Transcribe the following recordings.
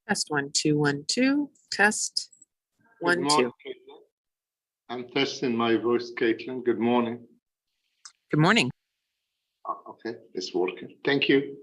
Test 1 2 1 2. Test Good 1 morning, 2. Caitlin. I'm testing my voice, Caitlin. Good morning. Good morning. Okay, it's working. Thank you.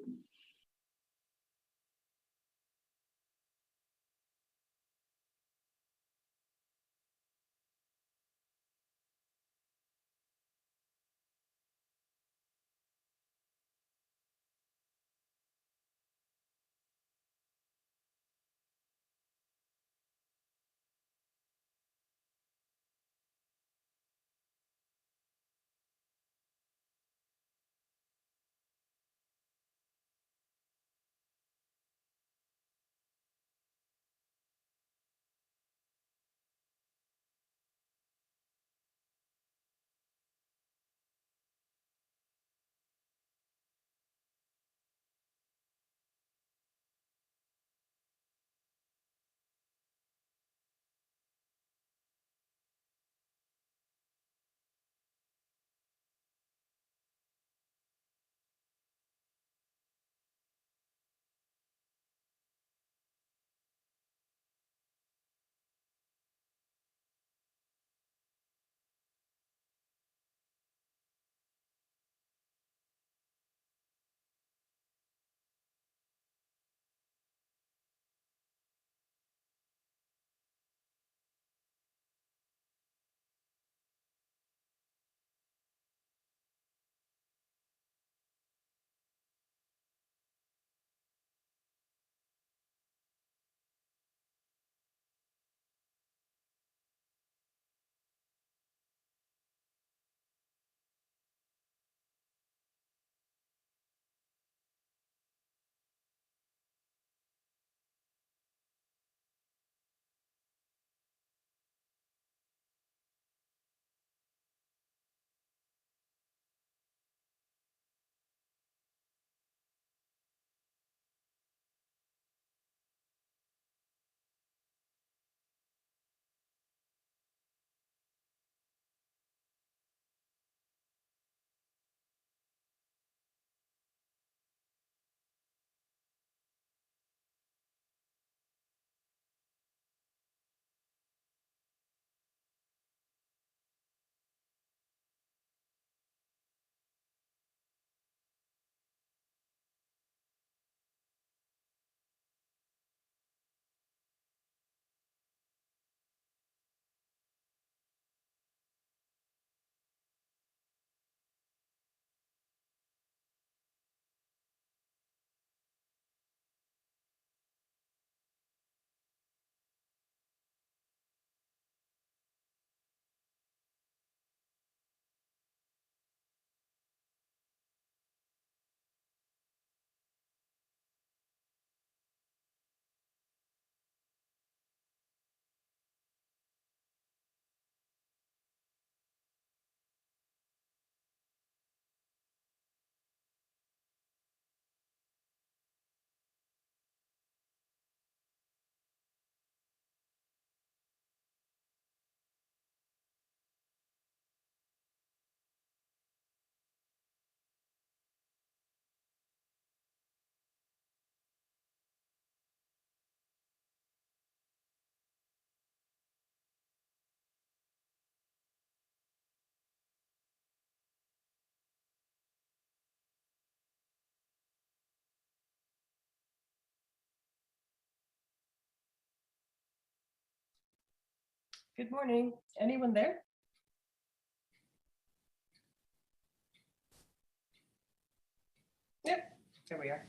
Good morning. Anyone there? Yep, there we are.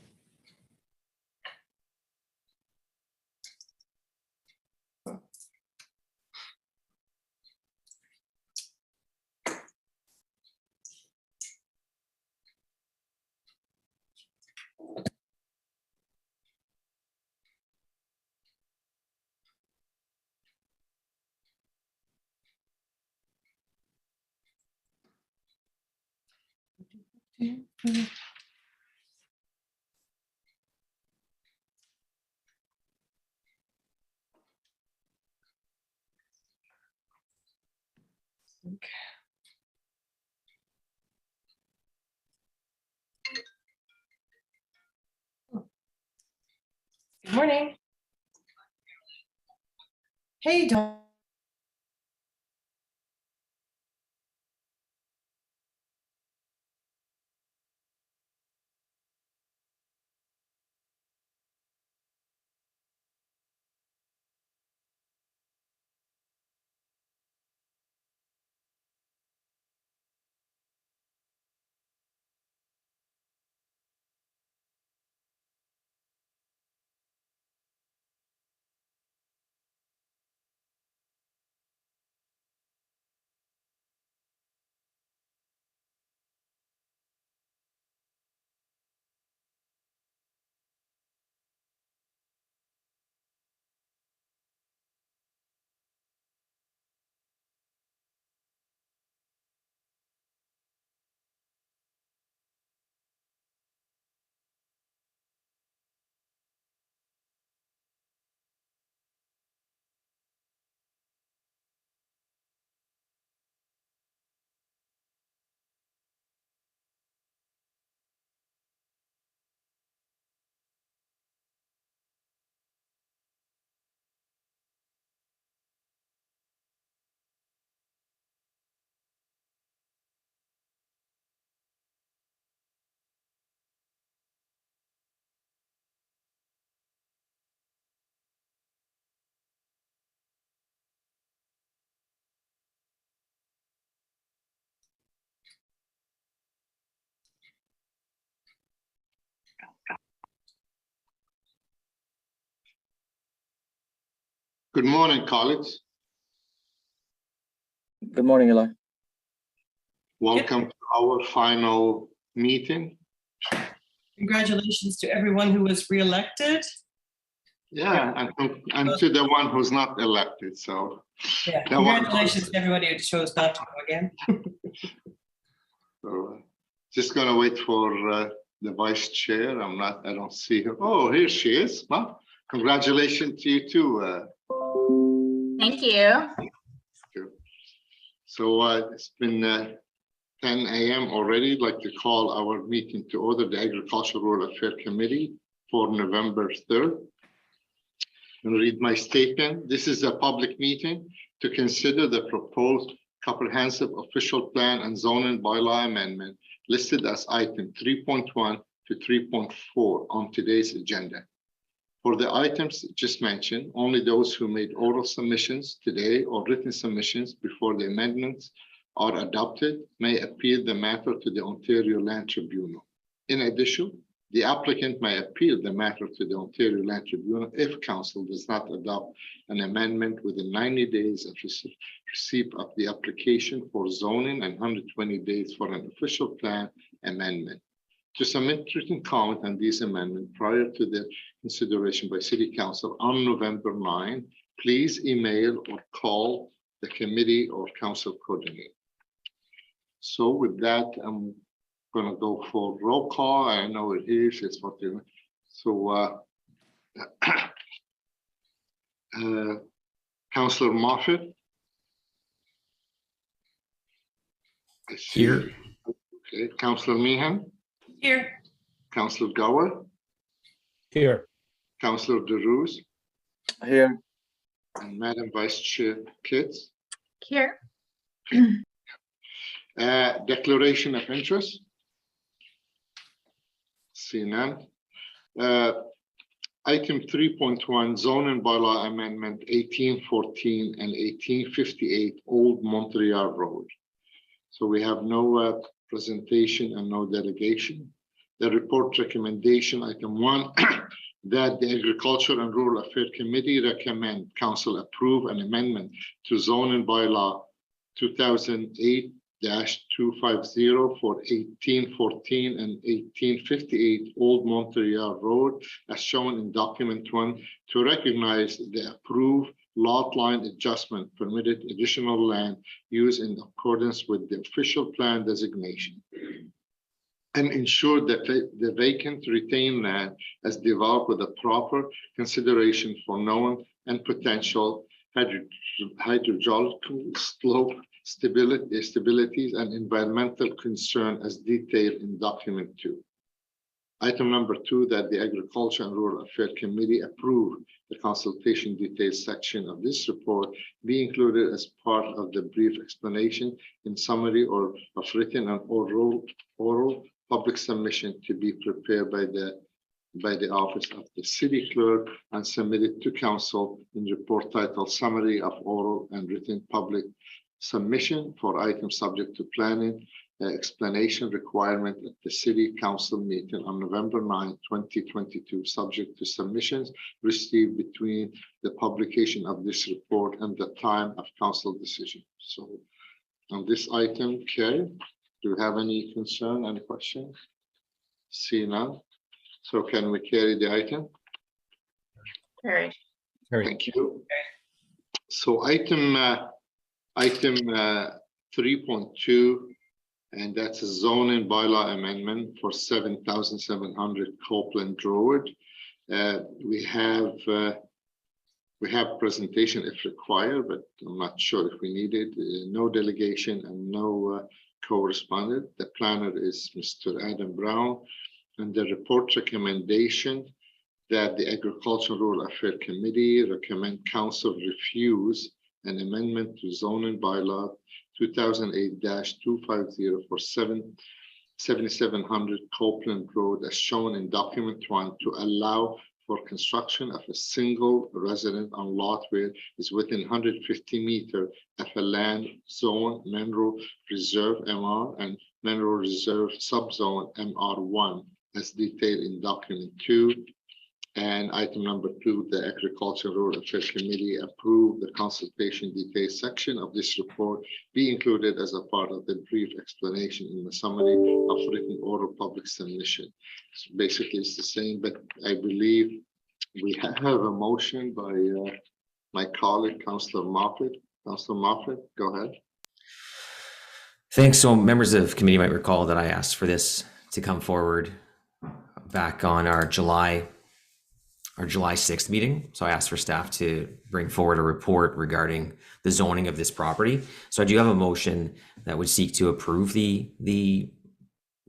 Good morning. Hey, Dawn. Good morning, colleagues. Good morning, Eli. Welcome to our final meeting. Congratulations to everyone who was re-elected. Yeah, and to the one who's not elected, so. Yeah, That one- congratulations to everybody who chose not to go again. So, just gonna wait for the vice chair. I don't see her. Oh, here she is. Well, congratulations to you too. Thank you. So it's been 10 a.m. already. I'd like to call our meeting to order, the Agricultural Rural Affairs Committee for November 3rd. And read my statement. This is a public meeting to consider the proposed comprehensive official plan and zoning bylaw amendment listed as item 3.1 to 3.4 on today's agenda. For the items just mentioned, only those who made oral submissions today or written submissions before the amendments are adopted may appeal the matter to the Ontario Land Tribunal. In addition, the applicant may appeal the matter to the Ontario Land Tribunal if council does not adopt an amendment within 90 days of receipt of the application for zoning and 120 days for an official plan amendment. To submit written comment on these amendments prior to their consideration by City Council on November 9, please email or call the committee or council coordinator. So with that, I'm going to go for roll call. I know it is. It's what you. So, Councillor Moffat. Here. Okay, Councillor Meehan. Here. Councillor Gower. Here. Councillor DeRose. Here. And Madam Vice Chair Kitts. Here. Declaration of interest. See none. Item 3.1, zoning bylaw amendment 1814 and 1858 Old Montreal Road. So we have no presentation and no delegation. The report recommendation, item 1, that the Agriculture and Rural Affairs Committee recommend council approve an amendment to zoning bylaw 2008-250 for 1814 and 1858 Old Montreal Road, as shown in document 1, to recognize the approved lot line adjustment permitted additional land use in accordance with the official plan designation, and ensure that the vacant retained land is developed with a proper consideration for known and potential hydrological slope stabilities and environmental concern as detailed in document 2. Item number 2, that the Agriculture and Rural Affairs Committee approve the consultation details section of this report be included as part of the brief explanation in summary or of written and oral public submission to be prepared by the office of the city clerk and submitted to council in report titled Summary of Oral and Written Public Submission for items subject to planning explanation requirement at the city council meeting on November 9, 2022, subject to submissions received between the publication of this report and the time of council decision. So on this item, Kerry, do you have any concern, any questions? See none. So can we carry the item? Carried. Thank you. So item 3.2, and that's a zoning bylaw amendment for 7,700 Copeland Road. We have presentation if required, but I'm not sure if we need it. No delegation and no co-respondent. The planner is Mr. Adam Brown, and the report recommendation that the Agricultural Rural Affairs Committee recommend council refuse an amendment to zoning bylaw 2008-250 for 7,700 Copeland Road, as shown in document 1, to allow for construction of a single resident on lot where is within 150 meters of a land zone mineral reserve MR and mineral reserve subzone MR1 as detailed in document 2. And item number 2, the Agriculture and Rural Affairs Committee approved the consultation details section of this report be included as a part of the brief explanation in the summary of written oral public submission. So basically, it's the same, but I believe we have a motion by my colleague, Councillor Moffat. Councillor Moffat, go ahead. Thanks. So members of committee might recall that I asked for this to come forward back on our July 6th meeting. So I asked for staff to bring forward a report regarding the zoning of this property. So I do have a motion that would seek to approve the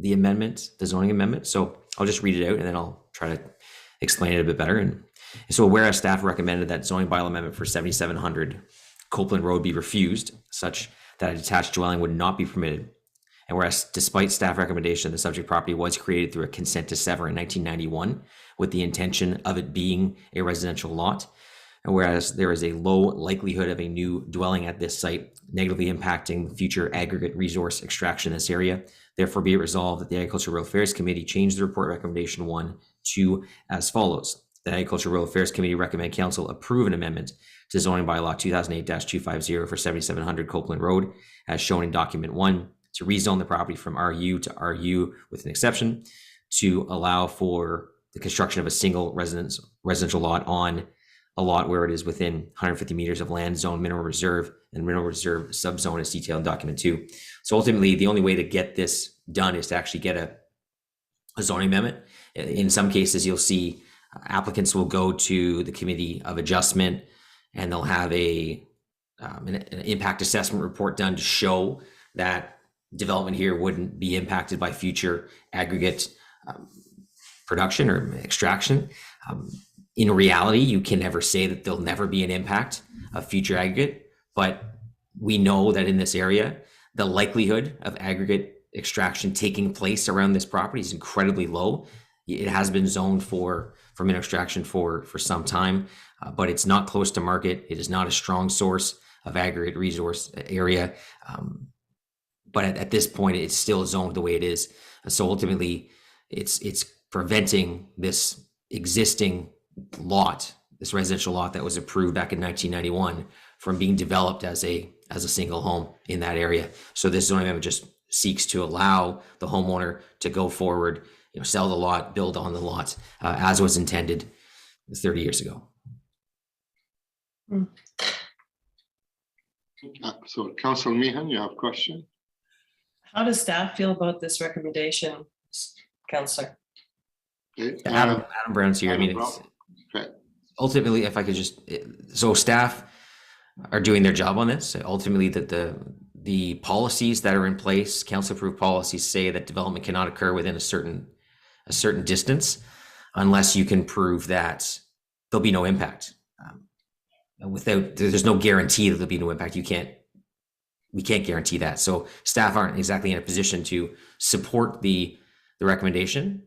amendment, the zoning amendment. So I'll just read it out and then I'll try to explain it a bit better. And so whereas staff recommended that zoning bylaw amendment for 7,700 Copeland Road be refused, such that a detached dwelling would not be permitted. And whereas despite staff recommendation, the subject property was created through a consent to sever in 1991 with the intention of it being a residential lot. And whereas there is a low likelihood of a new dwelling at this site negatively impacting future aggregate resource extraction in this area, therefore be it resolved that the Agricultural Rural Affairs Committee change the report recommendation 1 to as follows. The Agricultural Rural Affairs Committee recommend council approve an amendment to zoning bylaw 2008-250 for 7,700 Copeland Road, as shown in document 1, to rezone the property from RU to RU with an exception, to allow for the construction of a single residential lot on a lot where it is within 150 meters of land zone mineral reserve and mineral reserve subzone as detailed in document 2. So ultimately, the only way to get this done is to actually get a zoning amendment. In some cases, you'll see applicants will go to the committee of adjustment and they'll have an impact assessment report done to show that development here wouldn't be impacted by future aggregate production or extraction. In reality, you can never say that there'll never be an impact of future aggregate, but we know that in this area, the likelihood of aggregate extraction taking place around this property is incredibly low. It has been zoned for for mineral extraction for some time, but it's not close to market. It is not a strong source of aggregate resource area. But at this point, it's still zoned the way it is. So ultimately, it's preventing this existing lot, this residential lot that was approved back in 1991, from being developed as a single home in that area. So this zoning amendment just seeks to allow the homeowner to go forward, sell the lot, build on the lot, as was intended 30 years ago. So Council Meehan, you have a question? How does staff feel about this recommendation, Councillor? Okay, Adam Brown's here. I mean, Adam it's, Brown. Okay. ultimately, if I could just, so staff are doing their job on this. Ultimately, the policies that are in place, council approved policies, say that development cannot occur within a certain distance unless you can prove that there'll be no impact. There's no guarantee that there'll be no impact. We can't guarantee that. So staff aren't exactly in a position to support the recommendation,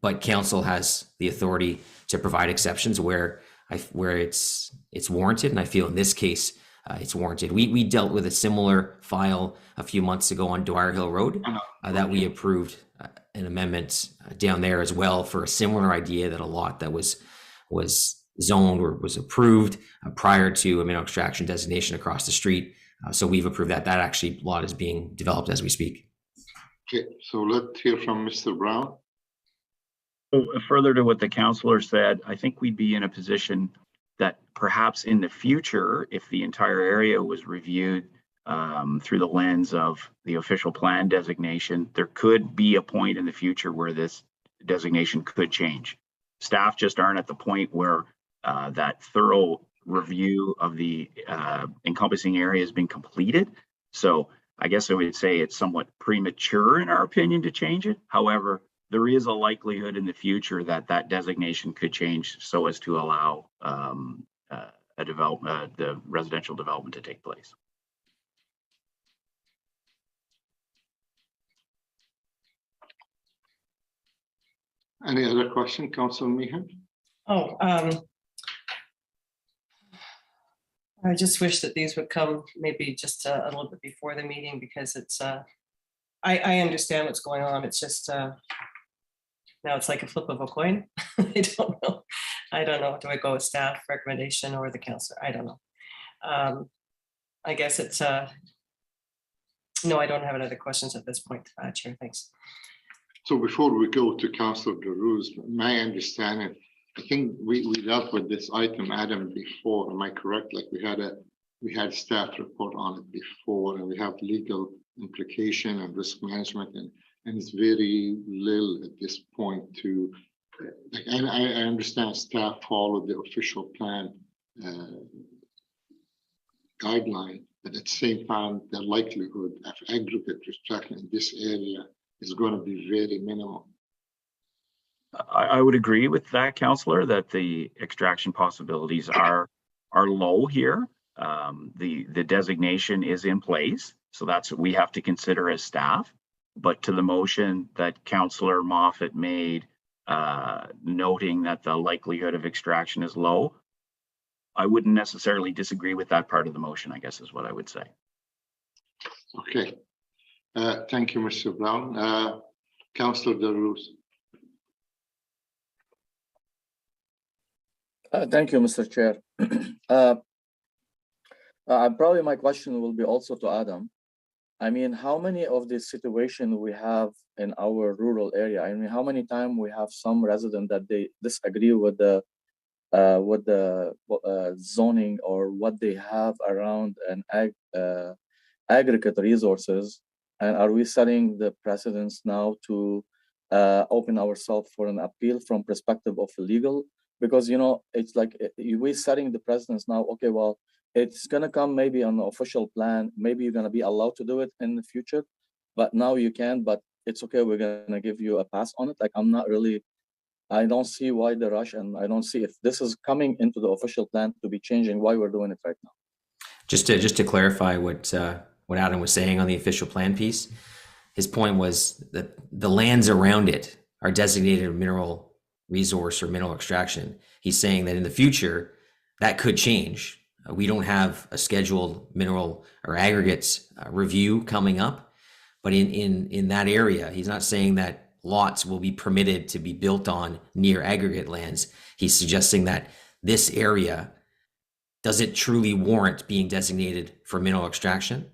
but council has the authority to provide exceptions where it's warranted. And I feel in this case, it's warranted. We dealt with a similar file a few months ago on Dwyer Hill Road that we approved an amendment down there as well for a similar idea, that a lot that was zoned or was approved prior to a mineral extraction designation across the street. So we've approved that. That actually lot is being developed as we speak. Okay, so let's hear from Mr. Brown. So further to what the councillor said, I think we'd be in a position that perhaps in the future, if the entire area was reviewed through the lens of the official plan designation, there could be a point in the future where this designation could change. Staff just aren't at the point where that thorough review of the encompassing area has been completed. So I guess I would say it's somewhat premature in our opinion to change it. However, there is a likelihood in the future that that designation could change so as to allow the residential development to take place. Any other question, Council Meehan? I just wish that these would come maybe just a little bit before the meeting, because it's, I understand what's going on. It's just, now it's like a flip of a coin. I don't know. Do I go with staff recommendation or the councillor? I don't know. I guess it's, no, I don't have any other questions at this point, Chair. Thanks. So before we go to Councillor Darouz, my understanding, I think we dealt with this item, Adam, before. Am I correct? Like we had staff report on it before, and we have legal implication and risk management, and it's very little at this point to. And I understand staff follow the official plan guideline, but at the same time, the likelihood of aggregate extraction in this area is going to be very minimal. I would agree with that, councillor, that the extraction possibilities are low here. The designation is in place, so that's what we have to consider as staff. But to the motion that Councillor Moffat made, noting that the likelihood of extraction is low, I wouldn't necessarily disagree with that part of the motion, I guess is what I would say. Okay. Thank you, Mr. Brown. Councillor Darouz. Thank you, Mr. Chair. Probably my question will be also to Adam. I mean, how many of these situations we have in our rural area? I mean, how many times we have some resident that they disagree with the zoning or what they have around an aggregate resources, and are we setting the precedents now to open ourselves for an appeal from perspective of legal? Because it's like we're setting the precedents now. Okay, well, it's gonna come maybe on the official plan. Maybe you're gonna be allowed to do it in the future, but now you can. But it's okay. We're gonna give you a pass on it. Like I don't see why the rush, and I don't see if this is coming into the official plan to be changing why we're doing it right now. Just to clarify what Adam was saying on the official plan piece, his point was that the lands around it are designated mineral resource or mineral extraction. He's saying that in the future, that could change. We don't have a scheduled mineral or aggregates review coming up, but in that area, he's not saying that lots will be permitted to be built on near aggregate lands. He's suggesting that this area, does it truly warrant being designated for mineral extraction?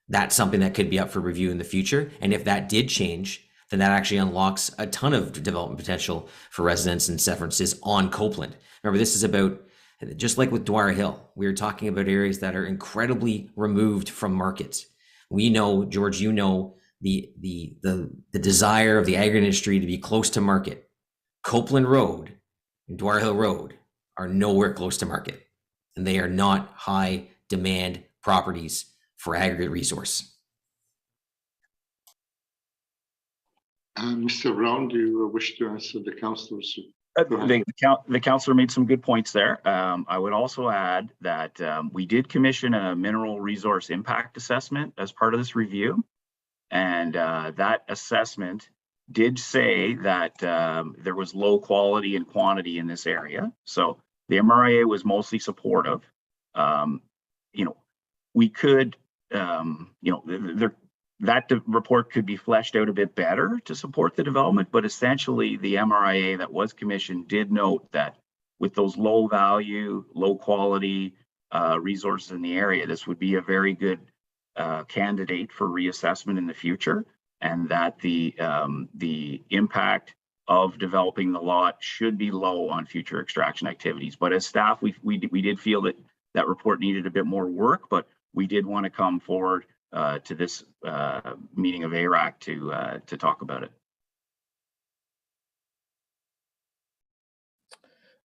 That's something that could be up for review in the future. And if that did change, then that actually unlocks a ton of development potential for residents and severances on Copeland. Remember, this is about, just like with Dwyer Hill, we're talking about areas that are incredibly removed from markets. We know, George, you know, the desire of the agri industry to be close to market. Copeland Road and Dwyer Hill Road are nowhere close to market, and they are not high demand properties for aggregate resource. Mr. Brown, do you wish to answer the councillors? Go ahead. The councillor made some good points there. I would also add that we did commission a mineral resource impact assessment as part of this review. And that assessment did say that there was low quality and quantity in this area. So the MRIA was mostly supportive. We could, that report could be fleshed out a bit better to support the development, but essentially the MRIA that was commissioned did note that with those low value, low quality resources in the area, this would be a very good candidate for reassessment in the future, and that the impact of developing the lot should be low on future extraction activities. But as staff, we did feel that that report needed a bit more work, but we did want to come forward to this meeting of ARAC to talk about it.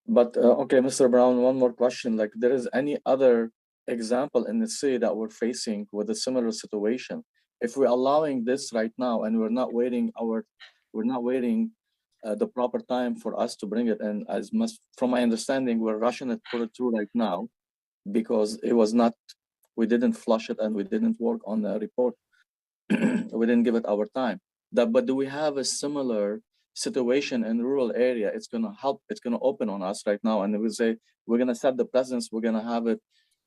But okay, Mr. Brown, one more question. Like, there is any other example in the city that we're facing with a similar situation? If we're allowing this right now and we're not waiting the proper time for us to bring it in, as much from my understanding, we're rushing it, put it through right now because it was not, we didn't flush it and we didn't work on the report. We didn't give it our time. But do we have a similar situation in rural area? It's going to help, it's going to open on us right now. And we say, we're going to set the precedence, we're going to have it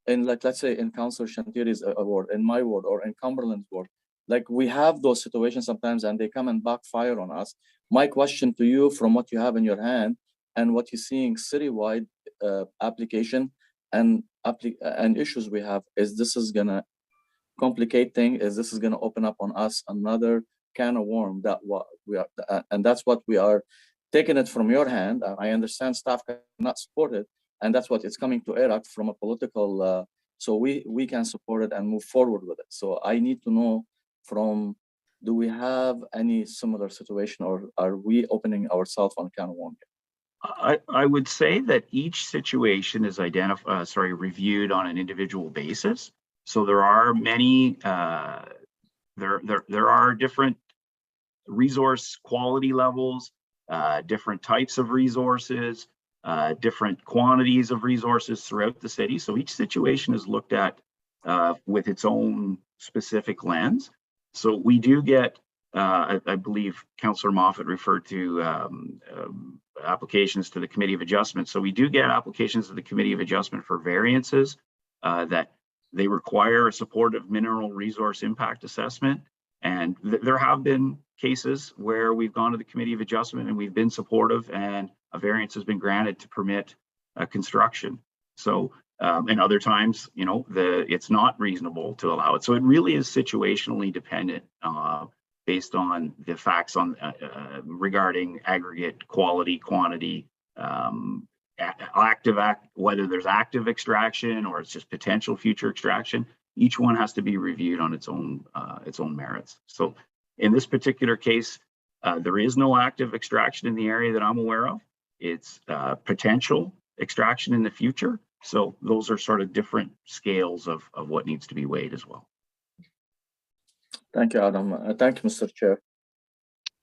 in, like, let's say in Councillor Shantiri's ward, in my ward, or in Cumberland's ward. Like, we have those situations sometimes and they come and backfire on us. My question to you, from what you have in your hand and what you're seeing citywide application and issues we have, is this is gonna complicate things? Is this is gonna open up on us another can of worm that what we are, and that's what we are taking it from your hand. I understand staff cannot support it, and that's what it's coming to ARAC from a political. So we can support it and move forward with it. So I need to know from, do we have any similar situation, or are we opening ourselves on a can of worm? I would say that each situation is reviewed on an individual basis. So there are many, there are different resource quality levels, different types of resources, different quantities of resources throughout the city. So each situation is looked at with its own specific lens. So we do get, I believe Councillor Moffat referred to applications to the Committee of Adjustment. So we do get applications to the Committee of Adjustment for variances that they require a supportive mineral resource impact assessment. And there have been cases where we've gone to the Committee of Adjustment and we've been supportive, and a variance has been granted to permit construction. So, and other times, you know, it's not reasonable to allow it. So it really is situationally dependent based on the facts on regarding aggregate quality, quantity, whether there's active extraction or it's just potential future extraction. Each one has to be reviewed on its own merits. So in this particular case, there is no active extraction in the area that I'm aware of. It's potential extraction in the future. So those are sort of different scales of what needs to be weighed as well. Thank you, Adam. Thank you, Mr. Chair.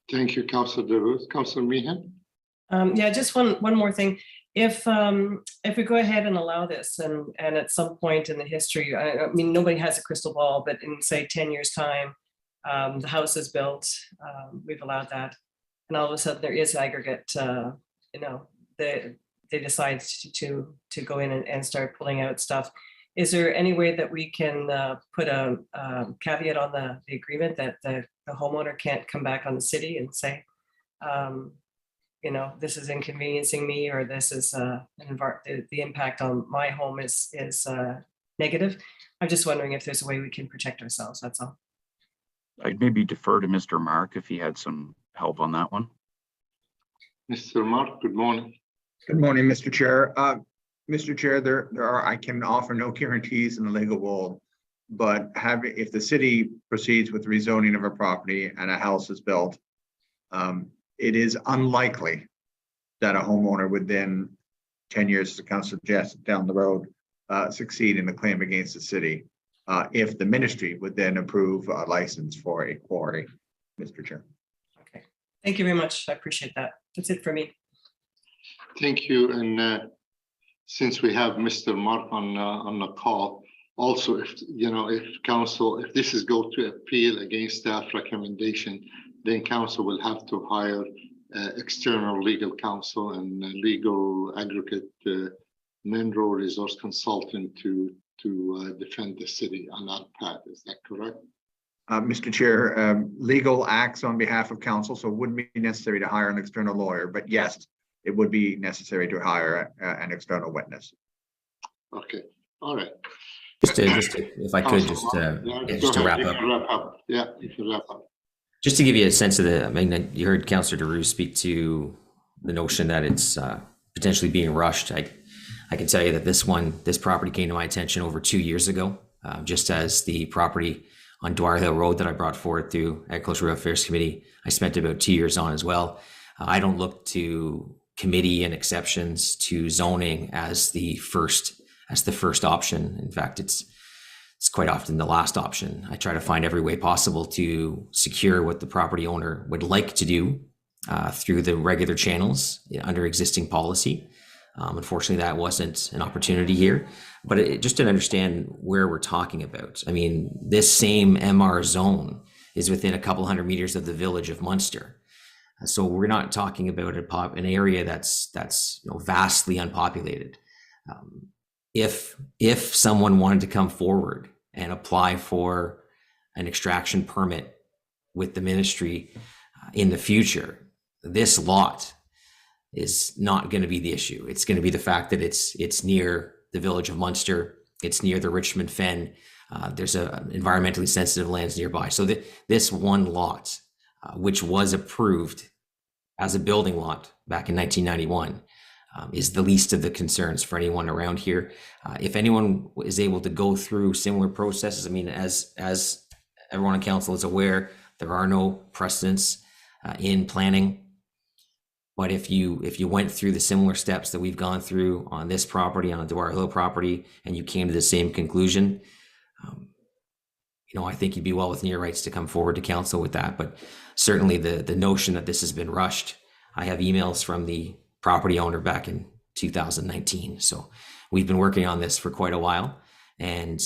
Thank you, Councillor DeRose. Councillor Meehan? Yeah, just one more thing. If we go ahead and allow this, and at some point in the history, I mean, nobody has a crystal ball, but in say 10 years time, the house is built, we've allowed that, and all of a sudden there is aggregate you know, they decide to go in and start pulling out stuff. Is there any way that we can put a caveat on the agreement that the homeowner can't come back on the city and say, you know, this is inconveniencing me, or this is the impact on my home is negative? I'm just wondering if there's a way we can protect ourselves, that's all. I'd maybe defer to Mr. Mark if he had some help on that one. Mr. Mark, good morning. Good morning, Mr. Chair. Mr. Chair, I can offer no guarantees in the legal world, but if the city proceeds with rezoning of a property and a house is built, it is unlikely that a homeowner would then, 10 years, as the council suggested, down the road, succeed in a claim against the city if the ministry would then approve a license for a quarry, Mr. Chair. Okay, thank you very much. I appreciate that. That's it for me. Thank you. And since we have Mr. Mark on the call, also, if council, if this is go to appeal against staff recommendation, then council will have to hire external legal counsel and legal aggregate mineral resource consultant to defend the city on that path. Is that correct? Mr. Chair, legal acts on behalf of council, so it wouldn't be necessary to hire an external lawyer, but yes, it would be necessary to hire an external witness. Okay, all right. Just to if I could, just to wrap up. Yeah, you can wrap up. Just to give you a sense of I mean, you heard Councillor DeRue speak to the notion that it's potentially being rushed. I can tell you that this property came to my attention over 2 years ago, just as the property on Dwyer Hill Road that I brought forward through Agricultural Affairs Committee, I spent about 2 years on as well. I don't look to committee and exceptions to zoning as the first option. In fact, it's quite often the last option. I try to find every way possible to secure what the property owner would like to do through the regular channels under existing policy. Unfortunately, that wasn't an opportunity here, but just to understand where we're talking about. I mean, this same MR zone is within a couple hundred meters of the village of Munster. So we're not talking about an area that's vastly unpopulated. If someone wanted to come forward and apply for an extraction permit with the ministry in the future, this lot is not going to be the issue. It's going to be the fact that it's near the village of Munster. It's near the Richmond Fen. There's a environmentally sensitive lands nearby. So this one lot, which was approved as a building lot back in 1991, is the least of the concerns for anyone around here. If anyone is able to go through similar processes, I mean, as everyone on council is aware, there are no precedents in planning. But if you went through the similar steps that we've gone through on this property, on the Dwyer Hill property, and you came to the same conclusion, I think you'd be well within your rights to come forward to council with that. But certainly the notion that this has been rushed, I have emails from the property owner back in 2019. So we've been working on this for quite a while, and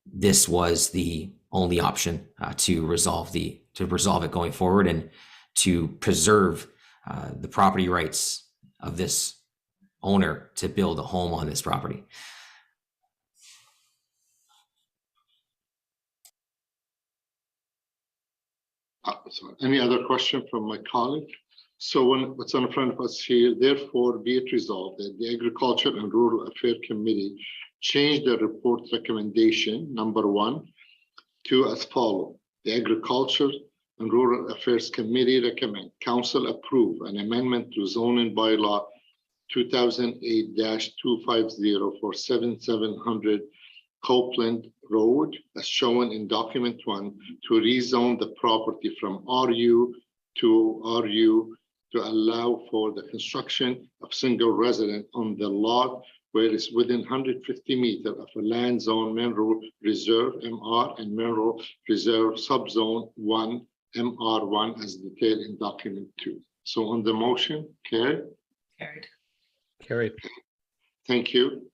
this was the only option to resolve it going forward and to preserve the property rights of this owner to build a home on this property. So any other question from my colleague? So what's in front of us here, therefore be it resolved that the Agriculture and Rural Affairs Committee change the report recommendation number 1 to as follows. The Agriculture and Rural Affairs Committee recommend council approve an amendment to zoning bylaw 2008-250 for 7700 Copeland Road as shown in document 1 to rezone the property from RU to RU to allow for the construction of single resident on the lot where it's within 150 meters of a land zone mineral reserve MR and mineral reserve subzone 1 MR1 as detailed in document 2. So on the motion, carried? Carried. Thank you.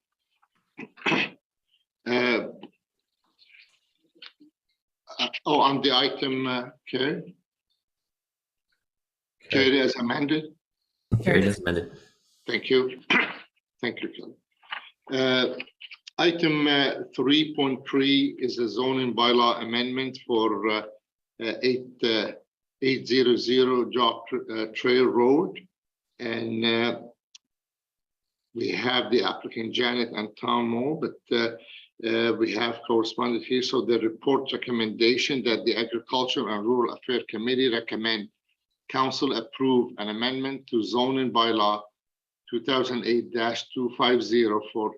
On the item, carried? Carried as amended? Carried as amended. Thank you. Thank you, Kelly. Item 3.3 is a zoning bylaw amendment for 800 Jog Trail Road. And we have the applicant Janet and Tom Moore, but we have corresponded here. So the report recommendation that the Agriculture and Rural Affairs Committee recommend Council approve an amendment to zoning bylaw 2008-250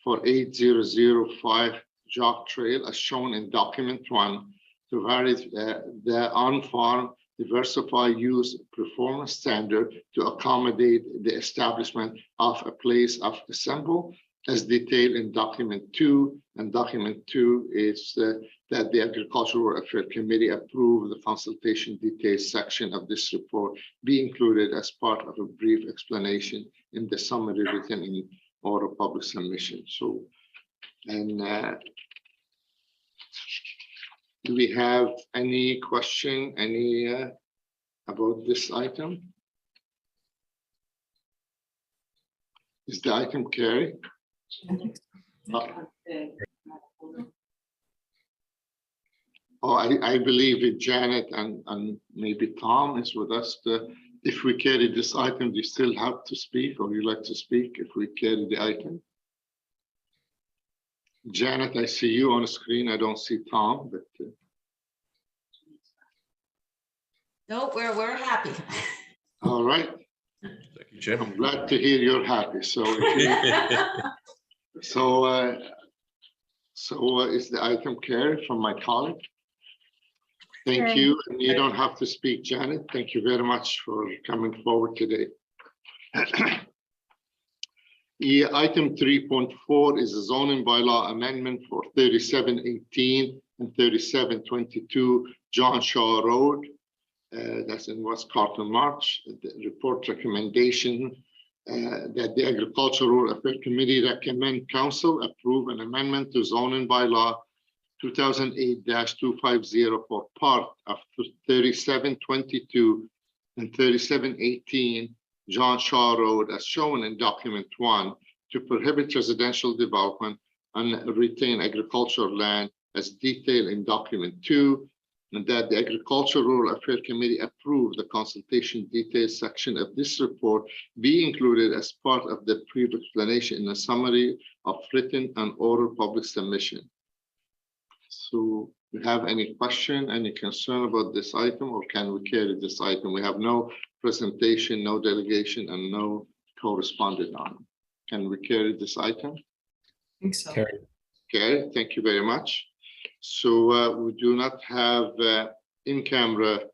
for 8005 Jog Trail as shown in document 1 to vary the on-farm diversified use performance standard to accommodate the establishment of a place of assembly as detailed in document 2. And document 2 is that the Agricultural Affairs Committee approve the consultation details section of this report be included as part of a brief explanation in the summary written in oral public submission. So, and do we have any question, about this item? Is the item carried? Oh, I believe that Janet and maybe Tom is with us. If we carry this item, do you still have to speak or you like to speak if we carry the item? Janet, I see you on the screen. I don't see Tom, but. No, we're happy. All right. Thank you, Jim. I'm glad to hear you're happy. So, is the item carried from my colleague? Thank you. And you don't have to speak, Janet. Thank you very much for coming forward today. Item 3.4 is a zoning bylaw amendment for 3718 and 3722 John Shaw Road. That's in West Carlton March. The report recommendation that the Agricultural Affairs Committee recommend Council approve an amendment to zoning bylaw 2008-250 for part of 3722 and 3718 John Shaw Road as shown in document 1 to prohibit residential development and retain agricultural land as detailed in document 2, and that the Agricultural Rural Affairs Committee approve the consultation details section of this report be included as part of the brief explanation in a summary of written and oral public submission. So, do you have any question, any concern about this item, or can we carry this item? We have no presentation, no delegation, and no correspondent on it. Can we carry this item? I think so. Okay, thank you very much. So we do not have in-camera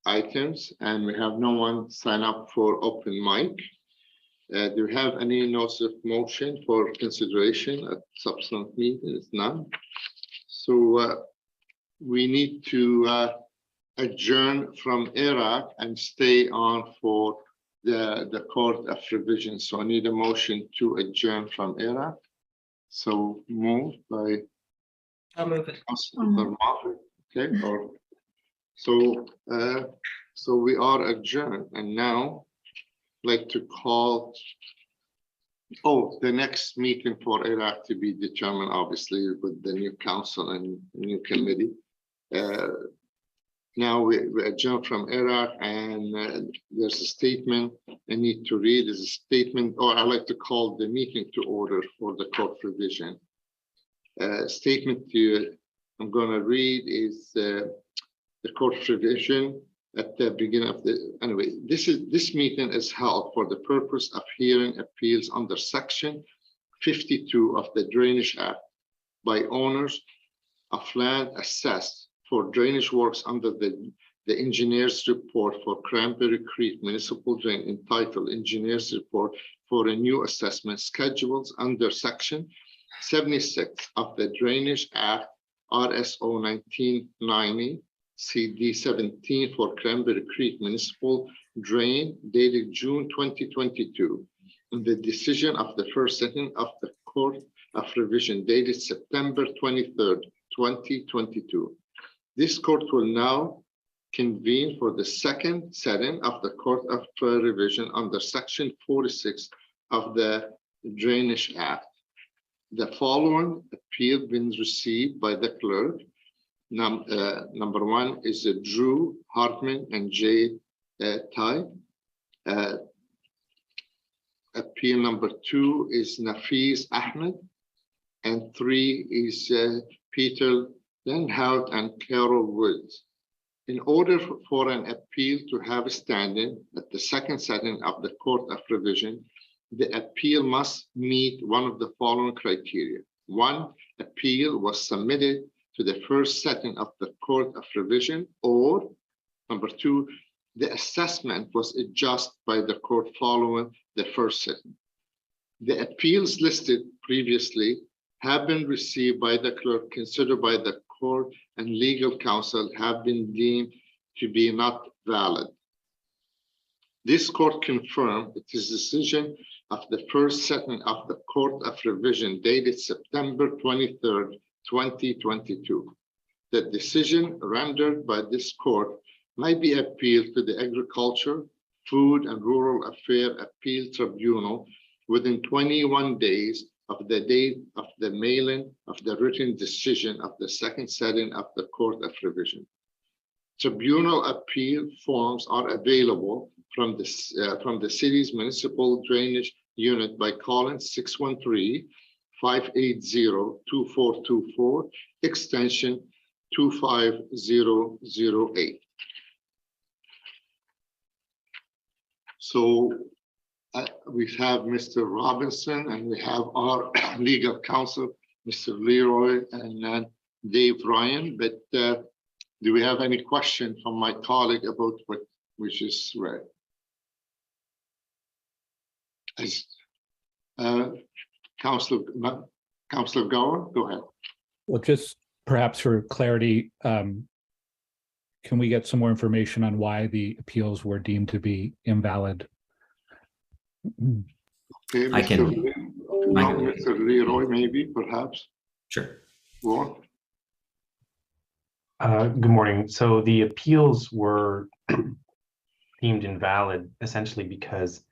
items, and we have no one sign up for open mic. Do we have any notice of motion for consideration at subsequent meeting? It's none. So we need to adjourn from Iraq and stay on for the Court of Revision. So I need a motion to adjourn from Iraq. So moved by I'll move it. Councilor Moffett. Okay, or so so we are adjourned, and now I'd like to call the next meeting for Iraq to be determined, obviously, with the new council and new committee. Now we adjourn from Iraq, and there's a statement I need to read. Is a statement, or I like to call the meeting to order for the court revision. Statement I'm going to read is the court revision at the beginning of the. Anyway, this meeting is held for the purpose of hearing appeals under Section 52 of the Drainage Act by owners of land assessed for drainage works under the engineer's report for Cranberry Creek Municipal Drain entitled Engineer's Report for a New Assessment Schedules under Section 76 of the Drainage Act, RSO 1990, CD 17 for Cranberry Creek Municipal Drain dated June 2022, and the decision of the first sitting of the Court of Revision dated September 23rd, 2022. This court will now convene for the second sitting of the Court of Revision under Section 46 of the Drainage Act. The following appeal been received by the clerk. Number one is Drew Hartman and Jay Tai. Appeal number two is Nafis Ahmed. And three is Peter Lenhout and Carol Woods. In order for an appeal to have a standing at the second sitting of the Court of Revision, the appeal must meet one of the following criteria. One, appeal was submitted to the first sitting of the Court of Revision, or number two, the assessment was adjusted by the court following the first sitting. The appeals listed previously have been received by the clerk, considered by the court, and legal counsel have been deemed to be not valid. This court confirmed its decision of the first sitting of the Court of Revision dated September 23rd, 2022. The decision rendered by this court might be appealed to the Agriculture, Food and Rural Affairs Appeal Tribunal within 21 days of the date of the mailing of the written decision of the second sitting of the Court of Revision. Tribunal appeal forms are available from the city's municipal drainage unit by calling 613-580-2424, extension 25008. So we have Mr. Robinson and we have our legal counsel, Mr. Leroy and Dave Ryan, but do we have any question from my colleague about what we just read? As Councilor Gower, go ahead. Well, just perhaps for clarity, can we get some more information on why the appeals were deemed to be invalid? Okay, Mr. Leroy, maybe, perhaps. Sure. Go on. Good morning. So the appeals were deemed invalid essentially because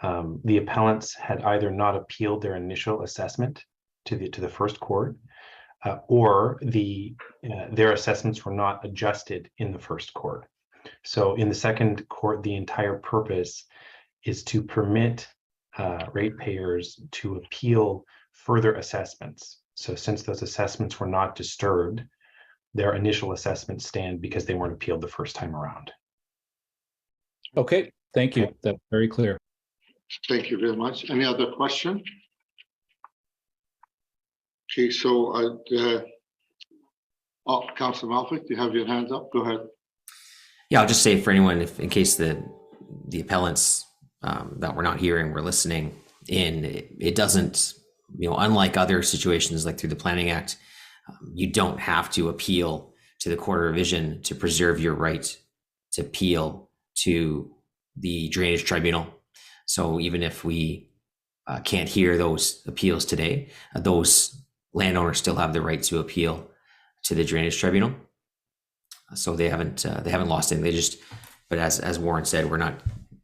the appellants had either not appealed their initial assessment to the first court, or their assessments were not adjusted in the first court. So in the second court, the entire purpose is to permit ratepayers to appeal further assessments. So since those assessments were not disturbed, their initial assessments stand because they weren't appealed the first time around. Okay, thank you. That's very clear. Thank you very much. Any other question? Okay, so Councilor Malfick, do you have your hands up? Go ahead. Yeah, I'll just say for anyone, if in case the appellants that we're not hearing, we're listening in, it doesn't, unlike other situations like through the Planning Act, you don't have to appeal to the Court of Revision to preserve your right to appeal to the Drainage Tribunal. So even if we can't hear those appeals today, those landowners still have the right to appeal to the Drainage Tribunal. So they haven't lost anything. But as Warren said,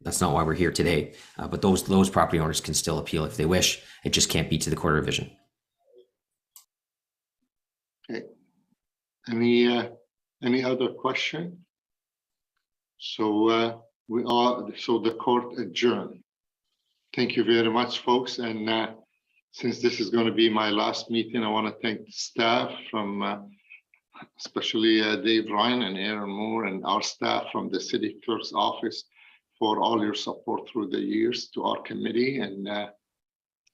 that's not why we're here today. But those property owners can still appeal if they wish. It just can't be to the Court of Revision. Okay. Any other question? So the court adjourned. Thank you very much, folks. And since this is going to be my last meeting, I want to thank the staff from especially Dave Ryan and Aaron Moore and our staff from the City Clerk's office for all your support through the years to our committee. And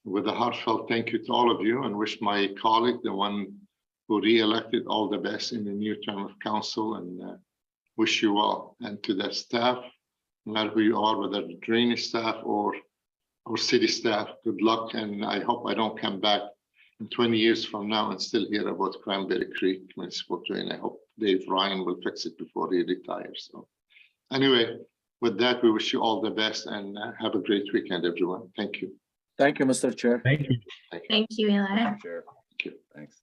with a heartfelt thank you to all of you, and wish my colleague, the one who re-elected, all the best in the new term of council, and wish you well. And to the staff, no matter who you are, whether the drainage staff or city staff, good luck. And I hope I don't come back in 20 years from now and still hear about Cranberry Creek Municipal Drain. I hope Dave Ryan will fix it before he retires. So anyway, with that, we wish you all the best and have a great weekend, everyone. Thank you. Thank you, Mr. Chair. Thank you. Thank you. Thank you, Eli. Chair. Thank you. Thanks.